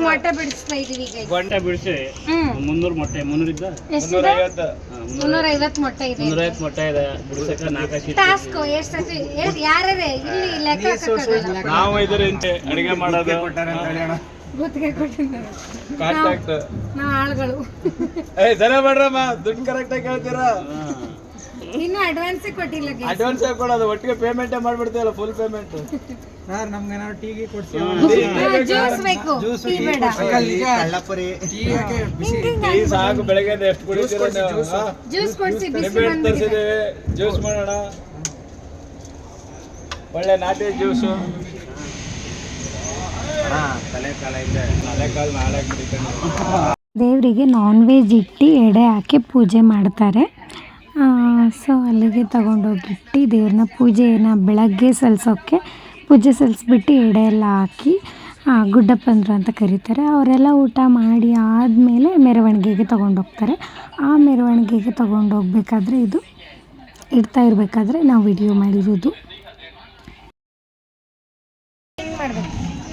ಮೊಟ್ಟೆ ಬಿಡಿಸ್ತಾ ಇದೀವಿ ಈಗ. ಮೊಟ್ಟೆ ಬಿಡಿಸಿ 300 ಮೊಟ್ಟೆ 300 ಇದ್ದ 350 ಮೊಟ್ಟೆ ಇದೆ. 350 ಮೊಟ್ಟೆ ಇದೆ ಬಿಡಿಸಕ್ಕೆ 4 ಶೀಟ್ ಟಾಸ್ಕ್ ಎಷ್ಟು ಯಾರೇ ಇಲ್ಲಿ ಲೆಕ್ಕ ಹಾಕಲ್ಲ. ನಾವು ಇದರಂತೆ ಅಡಿಗೆ ಮಾಡೋದು ಗುತ್ತಿಗೆ ಕೊಟ್ಟಿದ್ದಾರೆ. ಕಾಂಟ್ಯಾಕ್ಟ್ ನಾವು ಆಳುಗಳು. ದನ ಮಾಡ್ರಮ್ಮ ದುಡ್ಡು ಕರೆಕ್ಟ್ ಆಗಿ ಕೇಳ್ತೀರಾ? ಇನ್ನು ಅಡ್ವಾನ್ಸ್ ಕೊಟ್ಟಿಲ್ಲ. ಅಡ್ವಾನ್ಸ್ ಕೊಡೋದು ಒಟ್ಟಿಗೆ ಪೇಮೆಂಟ್ ಮಾಡ್ಬಿಡ್ತೀವಲ್ಲ ಫುಲ್ ಪೇಮೆಂಟ್. ಸರ್ ನಮ್ಗೆ ನಾವು ಟೀಗೆ ಕೊಡ್ತೀವಿ. ಜ್ಯೂಸ್ ಬೇಕು, ಟೀ ಬೇಡ. ಟೀ ಸಾಕು, ಬೆಳಗ್ಗೆ ಎಷ್ಟು ಕುಡಿತೀರ? ಜ್ಯೂಸ್ ಕೊಡ್ಸಿ, ಬಿಸಿ ತರಿಸಿದ್ದೇವೆ, ಜ್ಯೂಸ್ ಮಾಡೋಣ. ಒಳ್ಳೆ ನಾಟಿ ಜ್ಯೂಸು. ದೇವರಿಗೆ ನಾನ್ ವೆಜ್ ಇಟ್ಟು ಎಡೆ ಹಾಕಿ ಪೂಜೆ ಮಾಡ್ತಾರೆ. ಸೊ ಅಲ್ಲಿಗೆ ತಗೊಂಡೋಗಿಟ್ಟು ದೇವ್ರನ್ನ ಪೂಜೆಯನ್ನು ಬೆಳಗ್ಗೆ ಸಲ್ಲಿಸೋಕ್ಕೆ ಪೂಜೆ ಸಲ್ಲಿಸ್ಬಿಟ್ಟು ಎಡೆ ಎಲ್ಲ ಹಾಕಿ ಗುಡ್ಡಪ್ಪಂದ್ರು ಅಂತ ಕರೀತಾರೆ. ಅವರೆಲ್ಲ ಊಟ ಮಾಡಿ ಆದಮೇಲೆ ಮೆರವಣಿಗೆಗೆ ತೊಗೊಂಡೋಗ್ತಾರೆ. ಆ ಮೆರವಣಿಗೆಗೆ ತೊಗೊಂಡೋಗ್ಬೇಕಾದ್ರೆ ಇದು ಇಡ್ತಾ ಇರಬೇಕಾದ್ರೆ ನಾವು ವಿಡಿಯೋ ಮಾಡಿರೋದು.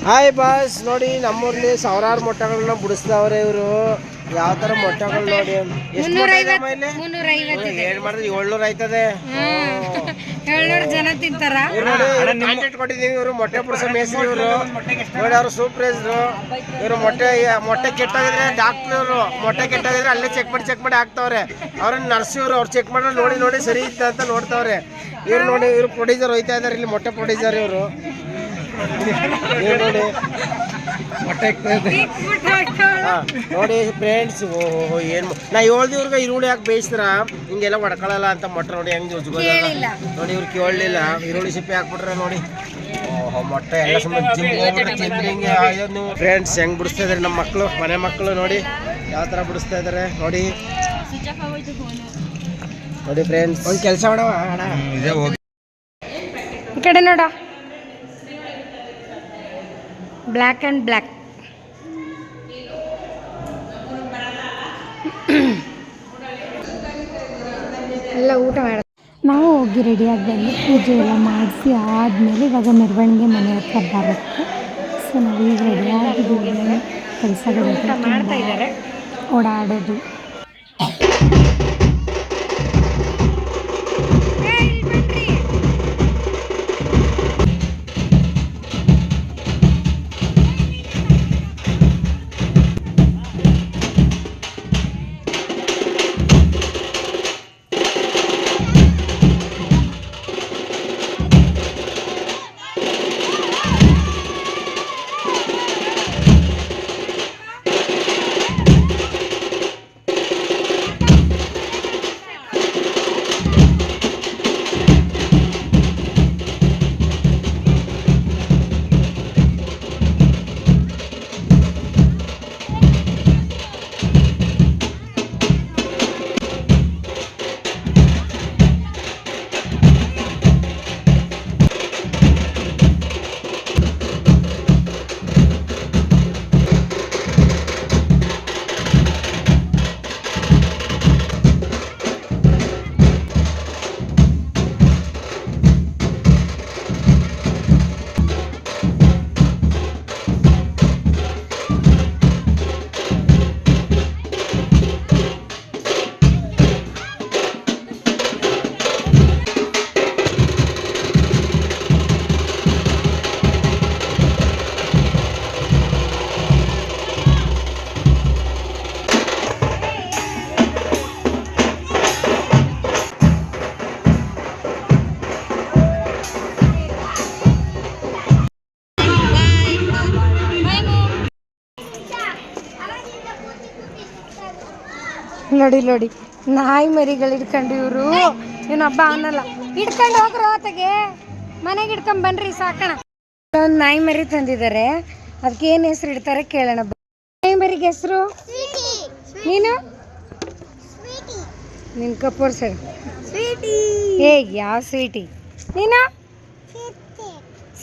ಹಾಯ್ ಬಾಸ್, ನೋಡಿ ನಮ್ಮೂರ್ಲಿ ಸಾವಿರಾರು ಮೊಟ್ಟೆಗಳನ್ನ ಬಿಡಿಸ್ತಾವ್ರೆ ಇವರು. ಯಾವ ತರ ಮೊಟ್ಟೆಗಳು ನೋಡಿ. ಎಷ್ಟು ಏನ್ ಮಾಡಿದ್ರೆ 700 ಆಯ್ತದೆ. 700 ಜನ ತಿಂತಾರ. ಕಾಂಟ್ಯಾಕ್ಟ್ ಕೊಟ್ಟಿದೀವಿ. ಇವರು ಮೊಟ್ಟೆ ಬಿಡಿಸೋ ಮೇಸ್ತ್ರಿ ಇವರು. ನೋಡಿ ಅವ್ರು ಸೂಪರ್ವೈಸರು ಇವರು. ಮೊಟ್ಟೆ ಕೆಟ್ಟೋಗಿದ್ರೆ ಡಾಕ್ಟರ್ ಇವರು. ಮೊಟ್ಟೆ ಕೆಟ್ಟೋಗಿದ್ರೆ ಅಲ್ಲೇ ಚೆಕ್ ಮಾಡಿ ಹಾಕ್ತಾವ್ರೆ. ಅವ್ರನ್ನ ನರ್ಸ್ ಇವರು. ಅವ್ರು ಚೆಕ್ ಮಾಡಿ ನೋಡಿ ಸರಿ ಇತ್ತ ಅಂತ ನೋಡ್ತಾವ್ರೆ. ಇವ್ರು ನೋಡಿ, ಇವ್ರು ಪ್ರೊಡ್ಯೂಸರ್ ಹೋಯ್ತಾ ಇದಾರೆ ಇಲ್ಲಿ. ಮೊಟ್ಟೆ ಪ್ರೊಡ್ಯೂಸರ್ ಇವರು. ನೋಡಿ ಮೊಟ್ಟೆ ನೋಡಿ ಫ್ರೆಂಡ್ಸ್. ಓಹೋ ಏನು ನಾ ಹೇಳ್ದಿವ್ರಿಗೆ ಈರುಳ್ಳಿ ಯಾಕೆ ಬೇಯಿಸ್ತಾರ ಹಿಂಗೆಲ್ಲ ಹೊಡ್ಕೊಳ್ಳಲ್ಲ ಅಂತ. ಮೊಟ್ಟೆ ನೋಡಿ ಹೆಂಗೆ ಉಜ್ಗೋದಲ್ಲ ನೋಡಿ. ಇವ್ರು ಕೇಳಲಿಲ್ಲ. ಈರುಳ್ಳಿ ಸಿಪ್ಪೆ ಹಾಕ್ಬಿಟ್ರೆ ನೋಡಿ. ಓಹೋ ಮೊಟ್ಟೆ ಎಲ್ಲ ಸುಮ್ಮನೆ ಜಿಮ್ಮಿಂಗ್ ನೀವು ಫ್ರೆಂಡ್ಸ್ ಹೆಂಗೆ ಬಿಡಿಸ್ತಾ ಇದಾರೆ ನಮ್ಮ ಮಕ್ಕಳು, ಮನೆ ಮಕ್ಕಳು. ನೋಡಿ ಯಾವ ಥರ ಬಿಡಿಸ್ತಾ ಇದಾರೆ ನೋಡಿ. ನೋಡಿ ಫ್ರೆಂಡ್ಸ್, ಒಂದು ಕೆಲಸ ಮಾಡವ ಈ ಕಡೆ ನೋಡ. Black and black. ಎಲ್ಲ ಊಟ ಮಾಡ. ನಾವು ಹೋಗಿ ರೆಡಿಯಾಗಿ ಬಂದು ಪೂಜೆ ಎಲ್ಲ ಮಾಡಿಸಿ ಆದಮೇಲೆ ಇವಾಗ ಮೆರವಣಿಗೆ ಮನೆ ಹತ್ರ ಬರುತ್ತೆ. ಸೊ ನಾವೀಗ ರೆಡಿಯಾಗಿದ್ದೀವಿ. ಕೆಲಸಗಳು ಮಾಡ್ತಾ ಇದ್ದಾರೆ. ಓಡಾಡೋದು. ನೋಡಿ ನೋಡಿ ನಾಯಿ ಮರಿಗಳು ಹಿಡ್ಕೊಂಡು ಇವರು. ಏನು ಹಬ್ಬ ಅನ್ನಲ್ಲ. ಹಿಡ್ಕೊಂಡು ಹೋಗ್ರು ಹೊತ್ತಿಗೆ ಮನೆಗೆ ಹಿಡ್ಕೊಂಡ್ ಬನ್ರಿ ಸಾಕಣ. ಒಂದು ನಾಯಿ ಮರಿ ತಂದಿದ್ದಾರೆ. ಅದಕ್ಕೆ ಏನು ಹೆಸರು ಇಡ್ತಾರೆ ಕೇಳೋಣ. ನಾಯಿ ಮರಿಗೆ ಹೆಸರು ನೀನು ನಿನ್ ಕಪೋರ್ ಸರ್. ಏ ಯಾವ ಸ್ವೀಟಿ ನೀನು?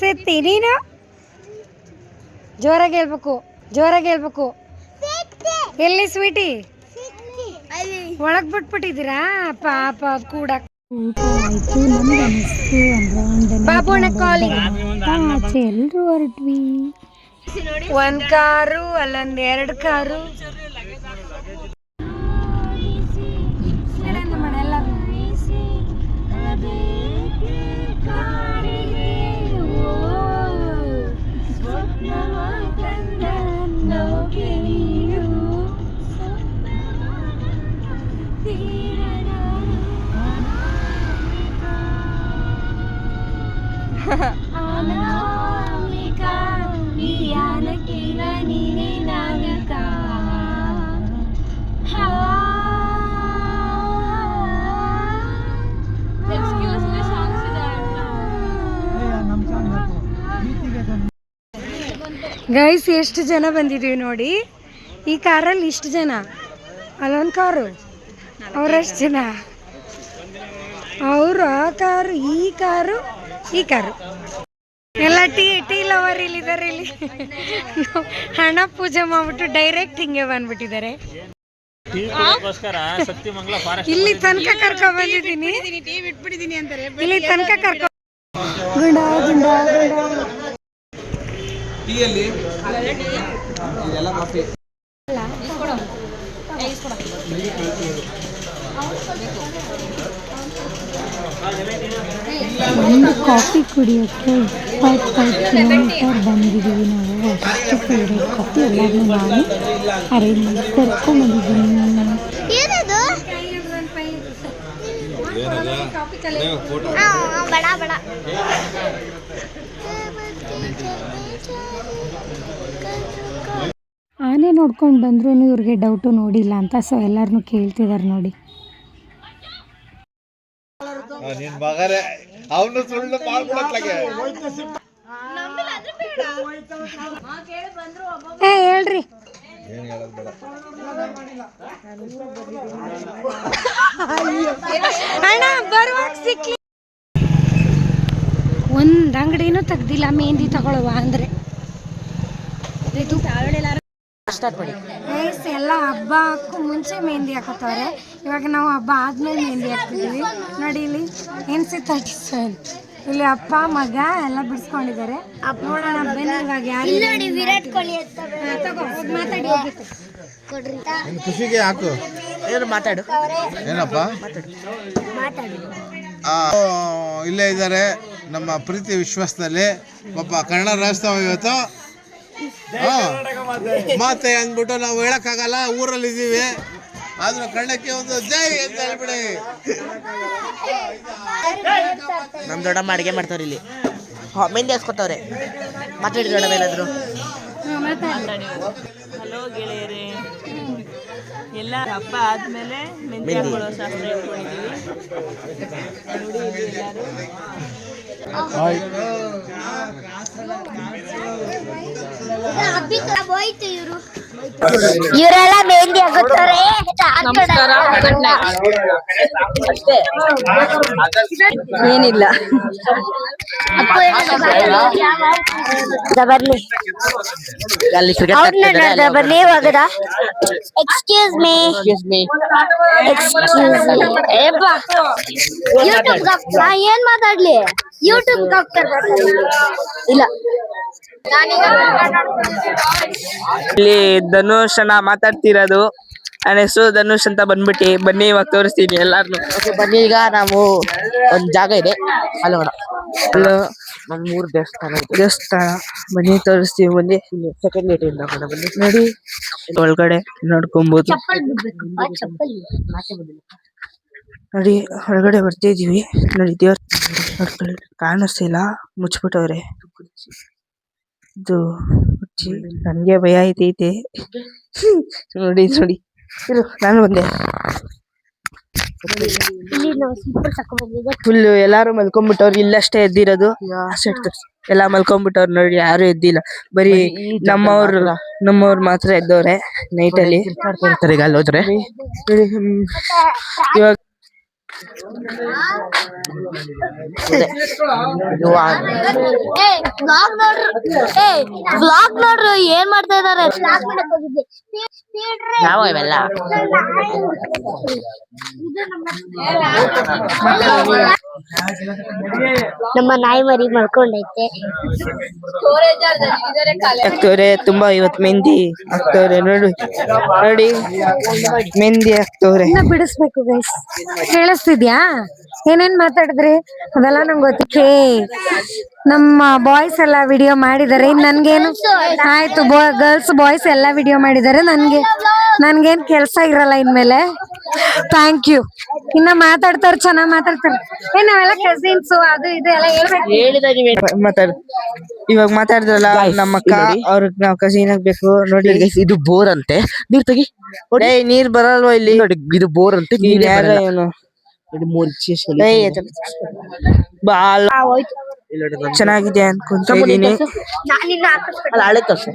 ಸಿತ್ತಿ. ನೀನು ಜೋರಾಗಿ ಹೇಳ್ಬೇಕು, ಜೋರಾಗಿ ಹೇಳ್ಬೇಕು. ಎಲ್ಲಿ ಸ್ವೀಟಿ? ಒಳಗ್ ಬಿಟ್ಬಿಟ್ಟಿದ್ದೀರಾ ಪಾಪ ಕೂಡ. ಊಟ ಆಯಿತು. ನಮ್ಗೆ ಅನ್ನಿಸ್ತು ಅಂದರೆ ಆಚೆ ಎಲ್ಲರೂ ಹೊರಟ್ವಿ. ಒಂದ್ ಕಾರು ಅಲ್ಲೊಂದ್ 2 ಕಾರು. ಗೈಸ್ ಎಷ್ಟು ಜನ ಬಂದಿದೀವಿ ನೋಡಿ. ಈ ಕಾರಲ್ಲಿ ಇಷ್ಟು ಜನ, ಅಲ್ಲೊಂದು ಕಾರು ಅವರಷ್ಟು ಜನ, ಅವರು ಆ ಕಾರು, ಈ ಕಾರು ಎಲ್ಲ ಟೀ ಲವರ್ ಇಲ್ಲಿದ್ದಾರೆ. ಇಲ್ಲಿ ಹಣ ಪೂಜೆ ಮಾಡ್ಬಿಟ್ಟು ಡೈರೆಕ್ಟ್ ಹಿಂಗೆ ಬಂದ್ಬಿಟ್ಟಿದ್ದಾರೆ. ಇಲ್ಲಿ ತನಕ ಕರ್ಕೊಂಡ್ ಬಂದಿದ್ದೀನಿ, ಇಲ್ಲಿ ತನಕ ಕರ್ಕೊಂಡ್ ಗುಂಡ ಗುಂಡ ಗುಂಡ ಒಂದು ಕಾಫಿ ಕುಡಿಯೋಕ್ಕೆ 25 ಕಿಲೋಮೀಟರ್ ಬಂದಿದ್ದೀವಿ ನಾವು. ಅಷ್ಟು ಫೇವ್ರೇಟ್ ಕಾಫಿ ಎಲ್ಲರನ್ನೂ ಮಾಡಿ ಅರೇಂಜ್ ಮಾಡಿ ಕರ್ಕೊಂಡ್ಬಂದಿದ್ದೀನಿ. ಆನೆ ನೋಡ್ಕೊಂಡು ಬಂದ್ರೂ ಇವ್ರಿಗೆ ಡೌಟು ನೋಡಿಲ್ಲ ಅಂತ, ಸೊ ಎಲ್ಲರನ್ನೂ ಕೇಳ್ತಿದ್ದಾರೆ ನೋಡಿ. ಹೇಳ್ರಿ ಅಣ್ಣ ಬರುವಾಗ ಸಿಕ್ಲಿ. ಒಂದು ಅಂಗಡಿನೂ ತೆಗ್ದಿಲ್ಲ ಮೆಹಂದಿ ತಗೊಳ್ಳುವ ಅಂದರೆ. ಎಲ್ಲ ಹಬ್ಬಕ್ಕೂ ಮುಂಚೆ ಮೆಹಂದಿ ಹಾಕೋತಾರೆ, ಇವಾಗ ನಾವು ಹಬ್ಬ ಆದ್ಮೇಲೆ ಮೆಹಂದಿ ಹಾಕ್ತಿದ್ದೀವಿ ನೋಡಿ. ಇಲ್ಲಿ NC37 ಇಲ್ಲಿ ಅಪ್ಪ ಮಗ ಎಲ್ಲ ಬಿಡಿಸ್ಕೊಂಡಿದ್ದಾರೆ. ನೋಡೋಣ ಬನ್ನಿ ಇವಾಗ ಯಾರು ವಿರಾಟ್ ಕೊಹ್ಲಿ ಮಾತಾಡಿ ಹೋಗಿತ್ತು. ಖುಷಿಗೆ ಹಾಕು ಏನು ಮಾತಾಡು ಏನಪ್ಪ ಇಲ್ಲೇ ಇದ್ದಾರೆ ನಮ್ಮ ಪ್ರೀತಿ ವಿಶ್ವಾಸದಲ್ಲಿ ಒಬ್ಬ ಕನ್ನಡ ರಾಜ್ಯೋತ್ಸವ ಇವತ್ತು. ಮಾತೆ ಅಂದ್ಬಿಟ್ಟು ನಾವು ಹೇಳಕ್ಕಾಗಲ್ಲ, ಊರಲ್ಲಿ ಇದ್ದೀವಿ, ಆದ್ರೂ ಕನ್ನಡಕ್ಕೆ ಒಂದು ಜೈ ಅಂತ ಹೇಳ್ಬಿಡಿ. ನಮ್ಮ ದೊಡ್ಡಮ್ಮ ಅಡುಗೆ ಮಾಡ್ತಾವ್ರಿ ಇಲ್ಲಿ, ಮೆಹಂದಿ ಹಾಸ್ಕೊತಾವ್ರೆ. ಮಾತಾಡಿ ದೊಡ್ಡಮ್ಮ ಏನಾದ್ರು. ಹಲೋ ಗೆಳೆಯರೇ, ಎಲ್ಲ ಹಬ್ಬ ಆದ್ಮೇಲೆ ಮೆಹಂದಿ ಹಾಕೊಳ್ಳೋ ಶಾಸ್ತ್ರ ಇಟ್ಕೊಂಡಿದ್ದೀವಿ. ನೋಡಿ ಎಲ್ಲರೂ ಇವರೆಲ್ಲ ಮೆಹಂದಿ ಹಾಕುತ್ತಾರೆ. ಏನಿಲ್ಲ, ಬರ್ಲಿ ಬರ್ಲಿ ಹೋಗದ. ಎಕ್ಸ್ಕ್ಯೂಸ್ ಮೀ ಯೂಟ್ಯೂಬ್ ಏನ್ ಮಾತಾಡ್ಲಿ, ಯೂಟ್ಯೂಬ್ ಇಲ್ಲ. ಇಲ್ಲಿ ಧನುಷ್ ಅಣ್ಣ ಮಾತಾಡ್ತಿರೋದು. ನನ್ನ ಹೆಸರು ಧನುಷ್ ಅಂತ ಬಂದ್ಬಿಟ್ಟು ಬನ್ನಿ, ಇವಾಗ ತೋರಿಸ್ತೀನಿ ಎಲ್ಲಾರ್ನು. ಬನ್ನಿ, ಈಗ ನಾವು ಒಂದು ಜಾಗ ಇದೆ ಅಲ್ಲಿ ಹೋಗೋಣ. ಅಲ್ಲೋ ನಮ್ಮ ಮೂರು ದೇವಸ್ಥಾನ ಬನ್ನಿ ತೋರಿಸ್ತೀವಿ. ಬನ್ನಿ, ಸೆಕೆಂಡ್ ಗೇಟ್ ಇಂದ ಬನ್ನಿ. ನೋಡಿ ಒಳಗಡೆ ನೋಡ್ಕೊಬಹುದು. ನೋಡಿ ಹೊರಗಡೆ ಬರ್ತಿದೀವಿ. ನೋಡಿ ದೇವ್ರ ನೋಡ್ಕೊಳ್ಳಿ, ಕಾಣಿಸ್ತಿಲ್ಲ, ಮುಚ್ಬಿಟ್ಟವ್ರೆ. ಇದು ನನ್ಗೆ ಭಯ ಐತೈತೆ. ನೋಡಿ ನೋಡಿ ನಾನು ಬಂದೆ. ಫುಲ್ ಎಲ್ಲಾರು ಮಲ್ಕೊಂಡ್ಬಿಟ್ಟವ್ರು, ಇಲ್ಲಷ್ಟೇ ಎದ್ದಿರೋದು. ಎಲ್ಲಾ ಮಲ್ಕೊಂಡ್ಬಿಟ್ಟವ್ರು ನೋಡಿ, ಯಾರು ಎದ್ದಿಲ್ಲ. ಬರೀ ನಮ್ಮವ್ರು ಮಾತ್ರ ಎದ್ದವ್ರೆ ನೈಟ್ ಅಲ್ಲಿ. ಈಗ ಅಲ್ಲಿ ಹೋದ್ರೆ ಇವಾಗ ವ್ಲಾಗ್ ನೋಡ್ರಿ ಏನ್ ಮಾಡ್ತಾ ಇದಾರೆ. ಯಾವ ಇವೆಲ್ಲ ನಮ್ಮ ನಾಯಿ ಮರಿ ಮಲ್ಕೊಂಡೈತೆ. ಹಾಕ್ತವ್ರೆ ತುಂಬಾ ಇವತ್ ಮೆಹಂದಿ ಹಾಕ್ತವ್ರೆ ನೋಡಿ ನೋಡಿ ಮೆಹಂದಿ ಹಾಕ್ತವ್ರೆ. ಇನ್ನ ಬಿಡಿಸ್ಬೇಕು ಗೈಸ್. ಕೇಳಿಸ್ತಿದ್ಯಾ ಏನೇನ್ ಮಾತಾಡಿದ್ರಿ ಅದೆಲ್ಲ ನಂಗೆ ಗೊತ್ತಿಕ್ಕೆ. ನಮ್ಮ ಬಾಯ್ಸ್ ಎಲ್ಲ ವಿಡಿಯೋ ಮಾಡಿದಾರೆ. ಇನ್ ನನ್ಗೇನು ಆಯ್ತು, ಗರ್ಲ್ಸ್ ಬಾಯ್ಸ್ ಎಲ್ಲ ವಿಡಿಯೋ ಮಾಡಿದಾರೆ. ನನ್ಗೇನ್ ಕೆಲ್ಸ ಇರಲ್ಲ ಇನ್ಮೇಲೆ. Thank you. ಇನ್ನ ಮಾತಾಡ್ತಾರ, ಚೆನ್ನಾಗ್ ಮಾತಾಡ್ತಾರ. ನಾವೆಲ್ಲ ಕಸಿನ್ಸ್ ಅದು ಇದು ಎಲ್ಲ ಹೇಳ್ಬೇಕು. ಇವಾಗ ಮಾತಾಡಿದ್ರಲ್ಲ ನಮ್ಮ ಅಕ್ಕ ಅವ್ರಿಗೆ ನಾವ್ ಕಸಿನ್ ಆಗ್ಬೇಕು ನೋಡಿ. ಇದು ಬೋರ್ ಅಂತೆ, ನೀರ್ ತೆಗಿ. ನೀರ್ ಬರಲ್ವಾ ಇಲ್ಲಿ? ನೋಡಿ ಇದು ಬೋರ್ ಅಂತೆ, ನೀರ್ ಯಾರ ಇವನು? ಬಾಳ ಚೆನ್ನಾಗಿದೆ ಅನ್ಕೊಂತ ಇದೀನಿ. ಹಳೆ ತೋರ್ಸು.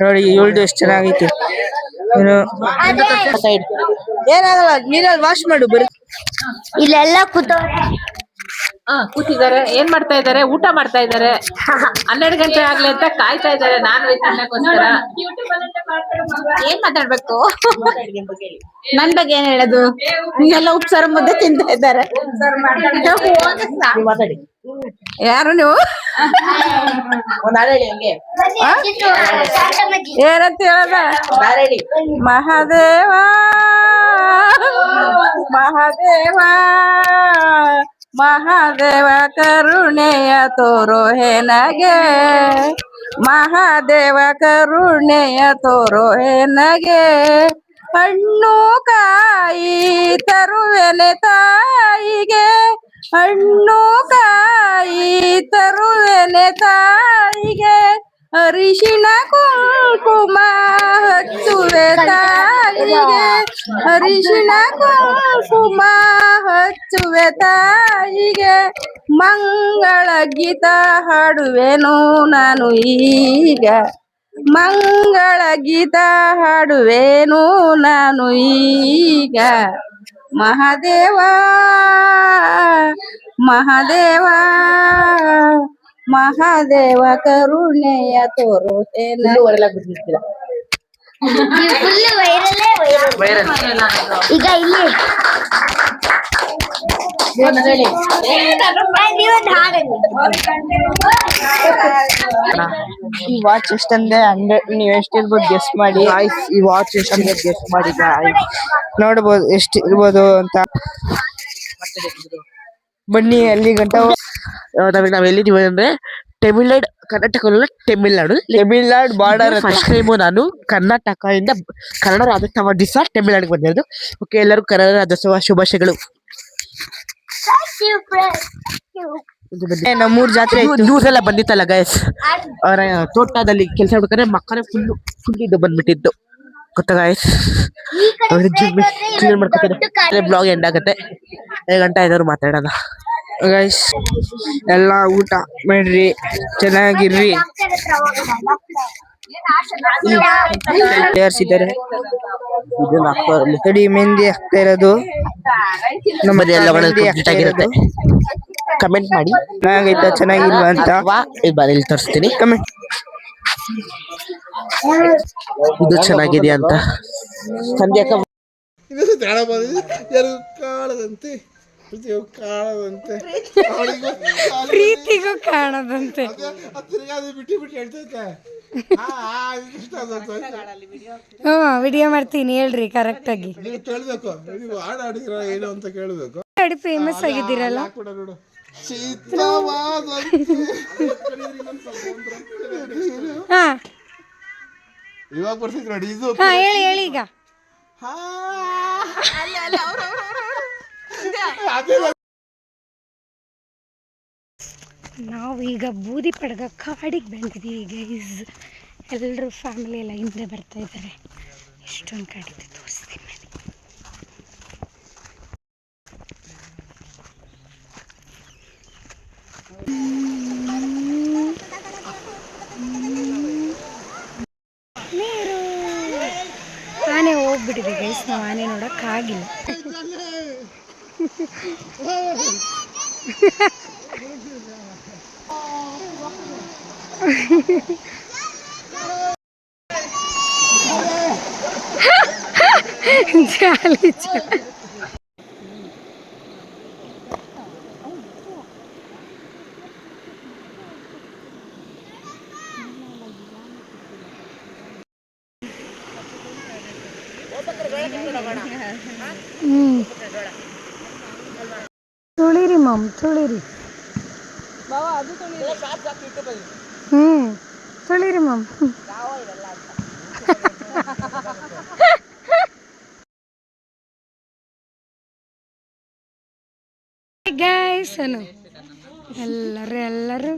ನೋಡಿ ಇವಳ್ದು ಎಷ್ಟ್ ಚೆನ್ನಾಗೈತಿ. ಏನಾಗಲ್ಲ, ನೀರಲ್ಲಿ ವಾಶ್ ಮಾಡು ಬರೀ. ಇಲ್ಲೆಲ್ಲ ಕೂತವ್ರೆ. ಕೂತಿದ್ದಾರೆ. ಏನ್ ಮಾಡ್ತಾ ಇದ್ದಾರೆ? ಊಟ ಮಾಡ್ತಾ ಇದ್ದಾರೆ. 12 ಗಂಟೆ ಆಗ್ಲಿ ಅಂತ ಕಾಯ್ತಾ ಇದ್ದಾರೆ ನಾನ್ ವೆಜ್ ತಿನ್ನಕ್ಕೋಸ್ಕರ. ಏನ್ ಮಾತಾಡ್ಬೇಕು? ನನ್ ಬಗ್ಗೆ ಏನ್ ಹೇಳೋದು? ಎಲ್ಲ ಉಪ್ಸಾರು ಮುದ್ದೆ ತಿಂತಾ ಇದ್ದಾರೆ. ಯಾರು ನೀವು? ಏನಂತ ಹೇಳದ? ಮಹಾದೇವ ಮಹಾದೇವ ಮಹಾದೇವ ಕರುಣೆಯ ತೋರೋ ಹೆನಗೆ, ಮಹಾದೇವ ಕರುಣೆಯ ತೋರೋ ಹೆನಗೆ. ಹಣ್ಣು ಕಾಯಿ ತರುವೆನೆ ತಾಯಿಗೆ, ಹಣ್ಣು ಕಾಯಿ ತರುವೆನೆ ತಾಯಿಗೆ. ಅರಿಶಿಣ ಕುಂಕುಮ ಹಚ್ಚುವೆ ತಾಯಿಗೆ, ಅರಿಶಿಣ ಕುಂಕುಮ ಹಚ್ಚುವೆ ತಾಯಿಗೆ. ಮಂಗಳ ಗೀತ ಹಾಡುವೆನು ನಾನು ಈಗ, ಮಂಗಳ ಗೀತ ಹಾಡುವೆನು ನಾನು ಈಗ. ಮಹಾದೇವ ಮಹಾದೇವ ಮಹಾದೇವ ಕರುಣೆಯ ತೋರು. Full viral. ಈಗ ಇಲ್ಲಿ ನೀವೊಂದು ಹಾಡಲ್ಲಿ. ಈ ವಾಚ್ ಎಷ್ಟಂದ್ರೆ 100. ನೀವ್ ಎಷ್ಟಿರ್ಬೋದು ಗೆಸ್ಟ್ ಮಾಡಿ. ಈ ವಾಚ್ ಎಷ್ಟಂದ್ರೆ ಗೆಸ್ಟ್ ಮಾಡಿ ನೋಡ್ಬೋದು ಎಷ್ಟಿರ್ಬೋದು ಅಂತ. ಬನ್ನಿ ಅಲ್ಲಿ ಗಂಟ. ನಾವ್ ಎಲ್ಲಿದೀವಿ ಅಂದ್ರೆ Tamil Nadu, Karnataka, Tamil Nadu border. First time ನಾನು ಕರ್ನಾಟಕದಿಂದ ಕನ್ನಡ ರಾಜ್ಯೋತ್ಸವ ದಿವಸ ತಮಿಳ್ನಾಡಿಗೆ ಬಂದಿರೋದು. ಓಕೆ, ಎಲ್ಲರೂ ಕನ್ನಡ ರಾಜ್ಯೋತ್ಸವ ಶುಭಾಶಯಗಳು. ನಮ್ಮೂರ್ ಜಾತ್ರೆ ನ್ಯೂಸ್ ಎಲ್ಲ ಬಂದಿತ್ತಲ್ಲ ಗೈಸ್, ಅವರ ತೋಟದಲ್ಲಿ ಕೆಲಸ ಮಾಡ್ಬೇಕಾದ್ರೆ ಮಕ್ಕಳೇ ಫುಲ್ ಇದು ಬಂದ್ಬಿಟ್ಟಿದ್ದು ಗೊತ್ತಾ ಗೈಸ್. ಕ್ಲಿಯರ್ ಮಾಡ್ಕೊತಾರೆ. ಬ್ಲಾಗ್ ಎಂಡ್ ಆಗುತ್ತೆ. 2 ಗಂಟೆ ಆಯ್ದವ್ರು ಮಾತಾಡೋಣ ಗೈಸ್. ಎಲ್ಲ ಊಟ ಮಾಡ್ರಿ, ಚೆನ್ನಾಗಿರ್ರಿ. ತಯಾರಿಸಿದ್ದಾರೆ. ತಡಿ, ಮೆಹಂದಿ ಹಾಕ್ತಾ ಇರೋದು ನಮ್ಮದು ಎಲ್ಲ ಆಗಿರುತ್ತೆ. ಕಮೆಂಟ್ ಮಾಡಿ ಚೆನ್ನಾಗೈತಾ ಚೆನ್ನಾಗಿಲ್ವಾ ಅಂತ. ಇಲ್ಲಿ ತೋರಿಸ್ತೀನಿ ಕಮೆಂಟ್. ಇದು ಚೆನ್ನಾಗಿದೆ ಅಂತ. ಸಂಧ್ಯಾಕ ಪ್ರೀತಿಗೂ ಕಾಣದಂತೆ. ವಿಡಿಯೋ ಮಾಡ್ತೀನಿ ಹೇಳ್ರಿ ಕರೆಕ್ಟ್ ಆಗಿ. ಅಡಿ ಫೇಮಸ್ ಆಗಿದ್ದೀರಲ್ಲ. ಹಾ ಹೇಳಿ ಹೇಳಿ ಈಗ. ನಾವು ಈಗ ಬೂದಿ ಪಡ್ಗ ಕಾಡಿಗೆ ಬಂದಿದ್ದೀವಿ ಗೈಸ್. ಎಲ್ಲರೂ ಫ್ಯಾಮಿಲಿ ಎಲ್ಲ ಹಿಂದೆ ಬರ್ತಾ ಇದ್ದಾರೆ. ಎಷ್ಟೊಂದು ಕಾಡಿದೆ ತೋರಿಸ್ತೀನಿ ಬನ್ನಿ. ನೀರು ಆನೆ ಹೋಗ್ಬಿಟ್ಟಿದೆ ಗೈಸ್. ನಾವು ಆನೆ ನೋಡೋಕ್ಕಾಗಿಲ್ಲ. ಜಾಲಿ ಜಾಲಿ. ತುಳಿರಿ ಮಾಮ್, ತುಳಿರಿ. ತುಳಿರಿ ಮಾಮ್. ಗೈಸ್ ಎಲ್ಲರೂ